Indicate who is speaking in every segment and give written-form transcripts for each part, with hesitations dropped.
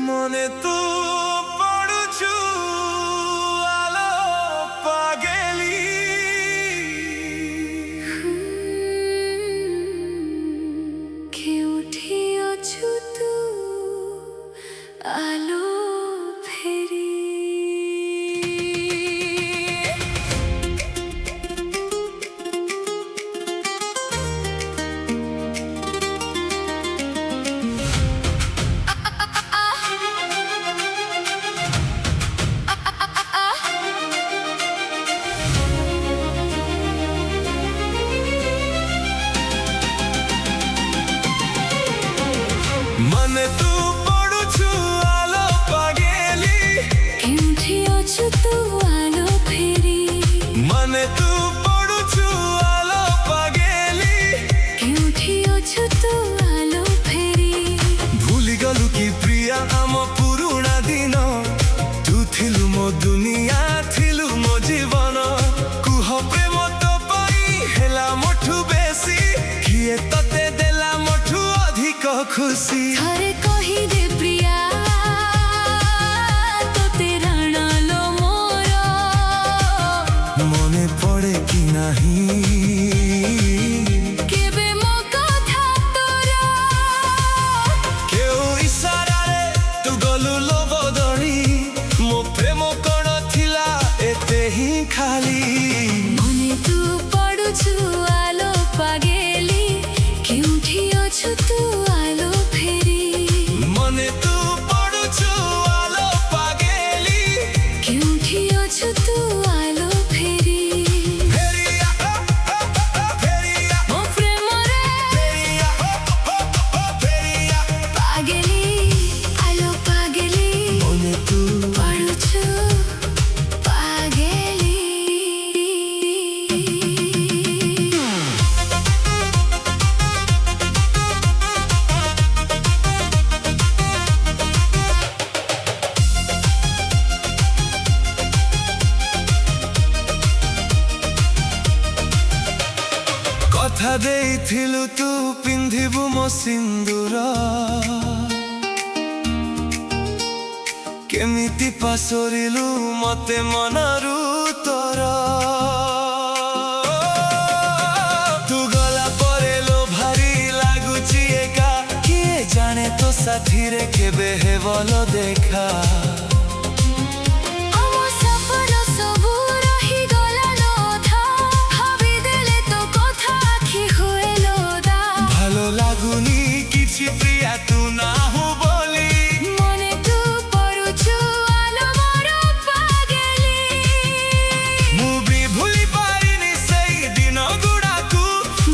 Speaker 1: মনে তো পড়ুছু আলো পাগেলি
Speaker 2: কেউঠিଅଛୁ ତୁ ଆଲୋ ଫେରି।
Speaker 1: মনে তু পড়ুছু আলো পাগেলি
Speaker 2: কেউঠিଅଛୁ ତୁ ଆଲୋ ଫେରି।
Speaker 1: মনে তু পড়ুছু আলো পাগেলি
Speaker 2: କେଉଠିଅଛୁ ତୁ ଆଲୋ ଫେରି।
Speaker 1: ভুলি গলু কি প্রিয়া আম পুরুଣା দিন তু থিলু মো দুনিয়া থিলু মো জীবন কুহ প্রেম তো পাই হেলা মোঠু বেশি কিয়ে ততে দেলা মোঠু অধিক খুশি।
Speaker 2: ଥରେ କହିଦେ ପ୍ରିୟା ତୋତେ ରାଣଲୋ ମୋର।
Speaker 1: মনে পড়ে কি নাহি
Speaker 2: କେବେ ମୋ କଥା ତୋର
Speaker 1: কেউ ইশারারে তু গলু লো বদলি মো প্রেম কোণ থিলা এতে হি খালি।
Speaker 2: ମନେ ତୁ ପଡୁଛୁ ଆଲୋ ପାଗେଲି କେଉଠିଅଛୁ ତୁ ଆଲୋ ଫେରି।
Speaker 1: মনে তু পড়ুছু আলো পাগেলি
Speaker 2: କେଉଠିଅଛୁ ତୁ ଆଲୋ ଫେରି।
Speaker 1: ফেরিয়া ফেরিয়া
Speaker 2: ମୋ ପ୍ରେମରେ
Speaker 1: ফেরিয়া ফেরিয়া
Speaker 2: ପାଗେଲି ଆଲୋ ପାଗେଲି
Speaker 1: মনে তু
Speaker 2: ପଡୁଛୁ ପାଗେଲି।
Speaker 1: কথা ଦେଇଥିଲୁ ତୁ ପିନ୍ଧିବୁ ମୋ ସିନ୍ଦୁର କେମିତି ପାସୋରିଲୁ ମତେ ମନରୁ ତୋର। ତୁ ଗଲା ପରେ ଲୋ ଭାରି ଲାଗୁଛି ଏକା କିଏ ଜାଣେ ତୋ ସାଥିରେ କେବେ ହେବଲ ଦେଖା।
Speaker 2: ଆମ ସପନ ସବୁ ରହିଗଲା ଅଧା ଭାବିଦେଲେ ତୋ କଥା ଆଖି ହୁଏ ଲୋଦା।
Speaker 1: ভালো লাগুনি କିଛି ପ୍ରିୟା ତୁ ନାହୁ ବୋଲି
Speaker 2: ମନେ ତୁ ପଡୁଛୁ ଆଲୋ ମୋର ପାଗେଲି।
Speaker 1: ମୁଁ ବି ଭୁଲି ପାରିନି ସେଇ ଦିନ ଗୁଡାକୁ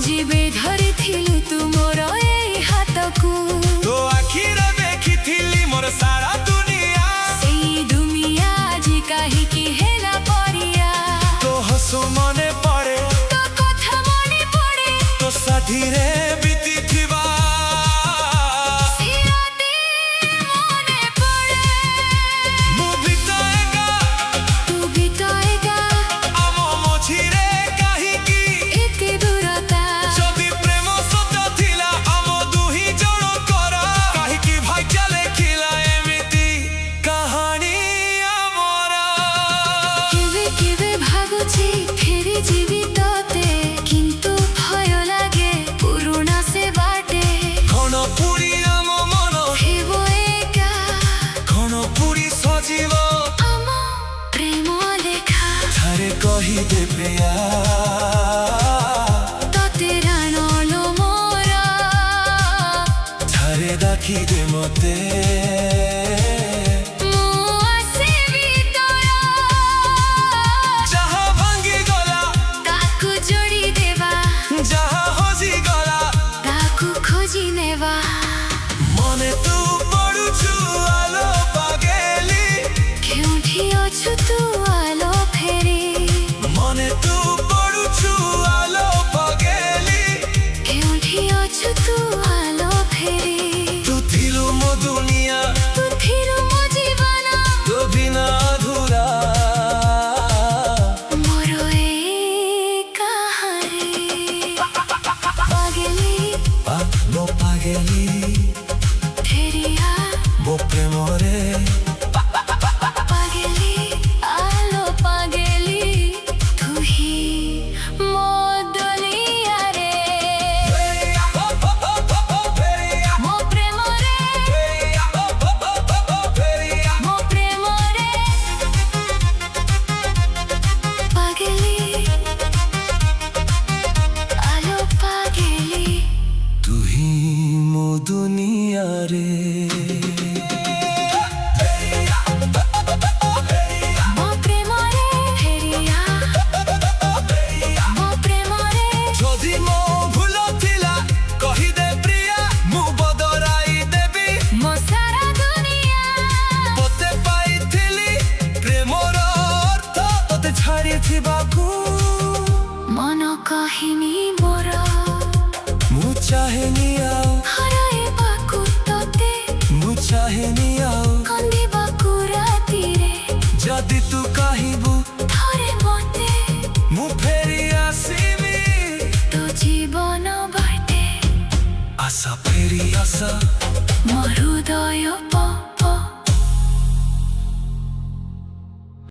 Speaker 2: ଯେବେ ଧରିଥିଲୁ ତୁ ମୋର ଏଇ ହାତକୁ।
Speaker 1: ତୋ ଆଖିରେ ଦେଖିଥିଲି ମୋର ସାରା ଦୁନିଆ
Speaker 2: ସେଇ ଦୁନିଆ ଆଜି କାହିଁକି ହେଲା ପରିଆ।
Speaker 1: ତୋ ହସ ମନେ ପଡେ
Speaker 2: ତୋ କଥା ମନେ ପଡେ
Speaker 1: ତୋ ସାଥିରେ ବିତିଥିବା
Speaker 2: ସେ ରାତି ମନେ ପଡେ।
Speaker 1: ମୁଁ ବି ତ ଏକା
Speaker 2: ତୁ ବି ତ ଏକା
Speaker 1: ଆମ ମଝିରେ କାହିଁକି
Speaker 2: ଏତେ ଦୂରତା।
Speaker 1: ଯଦି ପ୍ରେମ ସତ ଥିଲା ଆମ ଦୁହିଁ ଜଣଙ୍କର କାହିଁକି ଭାଗ୍ୟ ଲେଖିଲା ଏମିତି କାହାଣୀ ଆମର।
Speaker 2: କେବେ କେବେ ଭାବୁଛି ଫେରି ଯିବି ତତେ କିନ୍ତୁ ଭୟ ଲାଗେ ପୁରୁଣା ସେ ବାଟେ
Speaker 1: କଣ ପୁଣି ଆମ ମନ
Speaker 2: ହେବ ଏକା
Speaker 1: କଣ ପୁଣି ସଜିବ
Speaker 2: ଆମ ପ୍ରେମ ଲେଖା।
Speaker 1: ଥରେ କହିଦେ ପ୍ରିୟା
Speaker 2: ତତେ ରାଣଲୋ ମୋର
Speaker 1: ଥରେ ଡାକିଦେ ମତେ
Speaker 2: ମୁଁ ଆସିବି ତୋର।
Speaker 1: ଯାହା ଭାଙ୍ଗିଗଲା
Speaker 2: ତାକୁ ଯୋଡ଼ି ଦେବା
Speaker 1: ଯାହା ହଜିଗଲା
Speaker 2: ତାକୁ ଖୋଜି ନେବା।
Speaker 1: ମନେ ତୁ ପଡୁଛୁ ଆଲୋ ପାଗେଲି
Speaker 2: କେଉଠିଅଛୁ ତୁ ଆଲୋ ଫେରି।
Speaker 1: ମନେ ତୁ ପଡୁଛୁ ଆଲୋ ପାଗେଲି
Speaker 2: କେଉଠିଅଛୁ ତୁ ଆଲୋ ଫେରି।
Speaker 1: ତୁ ଥିଲୁ ମୋ ଦୁନିଆ
Speaker 2: ତୁ ଥିଲୁ ମୋ ଜୀବନ
Speaker 1: ତୋ ବିନା ଅଧୁରା
Speaker 2: ମୋର ଏଇ କାହାଣୀ ପାଗେଲି
Speaker 1: ଆଲୋ ପାଗେଲି ପାଗେଲି
Speaker 2: ଫେରିଆ
Speaker 1: ମୋ ପ୍ରେମରେ
Speaker 2: ପାଗେଲି ଆଲୋ ପାଗେଲି ତୁ ହିଁ ମୋ ଦୁନିଆରେ ମୋ ପ୍ରେମରେ ମୋ ପ୍ରେମରେ ପାଗେଲି ଆଲୋ ପାଗେଲି
Speaker 1: ତୁ ହିଁ ମୋ ଦୁନିଆରେ
Speaker 2: ମୋ ପ୍ରେମରେ ଫେରିଆ ମୋ ପ୍ରେମରେ
Speaker 1: ଯଦି ମୋ ଭୁଲ ଥିଲା କହିଦେ ପ୍ରିୟା ମୁଁ ବଦଳାଇ ଦେବି
Speaker 2: ମୋ ସାରା ଦୁନିଆ
Speaker 1: ତୋତେ ପାଇଥିଲି ପ୍ରେମର ଅର୍ଥ ତୋତେ ଛାଡ଼ିଥିବାକୁ
Speaker 2: ମନ କାହିଁନି ମୋର
Speaker 1: ମୁଁ ଚାହେଁନି ଆଉ
Speaker 2: ହରାଇବାକୁ ତୋତେ
Speaker 1: ମୁଁ ଚାହେଁନି ଆଉ
Speaker 2: କାନ୍ଦିବାକୁ ରାତିରେ
Speaker 1: ଯଦି ତୁ କହିବୁ
Speaker 2: ଥରେ ମତେ
Speaker 1: ମୁଁ ଫେରି ଆସିବି
Speaker 2: ତୋ ଜୀବନ ବାଟେ
Speaker 1: ଆଶା ଫେରି ଆଶା
Speaker 2: ମୋ ହୃଦୟ